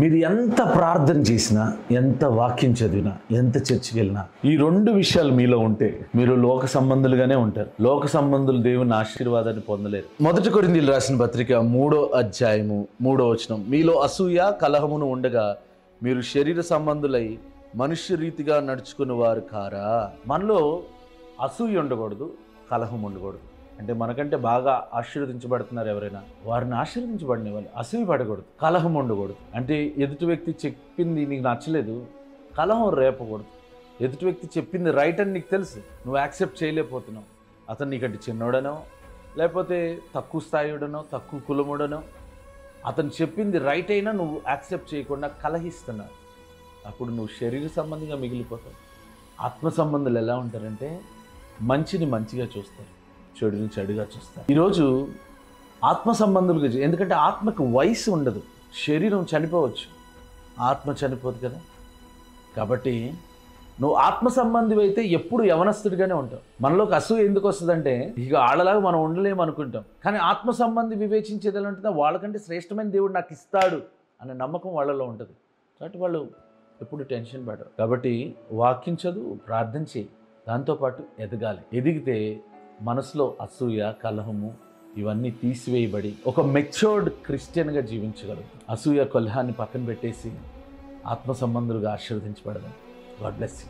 మీరు ఎంత ప్రార్థన చేసినా, ఎంత వాక్యం చదివినా, ఎంత చర్చికి వెళ్ళినా, ఈ రెండు విషయాలు మీలో ఉంటే మీరు లోక సంబంధులుగానే ఉంటారు. లోక సంబంధులు దేవుని ఆశీర్వాదాన్ని పొందలేరు. 1 కొరింథీయులకు రాసిన పత్రిక 3వ అధ్యాయము 3వ వచనం, మీలో అసూయ కలహమును ఉండగా మీరు శరీర సంబంధులై మనుష్య రీతిగా నడుచుకునే వారు కారా. మనలో అసూయ ఉండకూడదు, కలహం ఉండకూడదు. అంటే మనకంటే బాగా ఆశీర్వదించబడుతున్నారు ఎవరైనా, వారిని ఆశీర్వదించబడిన వాళ్ళు అసూయ పడకూడదు, కలహం ఉండకూడదు. అంటే ఎదుటి వ్యక్తి చెప్పింది నీకు నచ్చలేదు, కలహం రేపకూడదు. ఎదుటి వ్యక్తి చెప్పింది రైట్ అని నీకు తెలుసు, నువ్వు యాక్సెప్ట్ చేయలేకపోతున్నావు. అతను నీకంటే చిన్నోడనో, లేకపోతే తక్కువ స్థాయిడనో, తక్కువ కులముడనో, అతను చెప్పింది రైట్ అయినా నువ్వు యాక్సెప్ట్ చేయకుండా కలహిస్తున్నావు. అప్పుడు నువ్వు శరీర సంబంధిగా మిగిలిపోతావు. ఆత్మ సంబంధులు ఎలా ఉంటారంటే మంచిని మంచిగా చూస్తారు, చెడుని చెడుగా చూస్తారు. ఈరోజు ఆత్మ సంబంధులుగా, ఎందుకంటే ఆత్మకు వయసు ఉండదు, శరీరం చనిపోవచ్చు, ఆత్మ చనిపోదు కదా. కాబట్టి నువ్వు ఆత్మ సంబంధి అయితే ఎప్పుడు యవనస్తుడిగానే ఉంటావు. మనలోకి అసూయ ఎందుకు వస్తుందంటే ఇక ఆడలాగా మనం ఉండలేము అనుకుంటాం. కానీ ఆత్మ సంబంధి వివేచించేది ఎలా ఉంటుందో, వాళ్ళకంటే శ్రేష్టమైన దేవుడు నాకు ఇస్తాడు అనే నమ్మకం వాళ్ళలో ఉంటుంది. కాబట్టి వాళ్ళు ఎప్పుడు టెన్షన్ పడరు. కాబట్టి వాక్యం చదువు, ప్రార్థన చేయి, దాంతోపాటు ఎదగాలి. ఎదిగితే మనసులో అసూయ, కలహము ఇవన్నీ తీసివేయబడి ఒక మెచ్యూర్డ్ క్రిస్టియన్గా జీవించగలరు. అసూయ, కలహాన్ని పక్కన పెట్టేసి ఆత్మ సంబంధులుగా ఆశీర్వదించబడదాం. God bless you.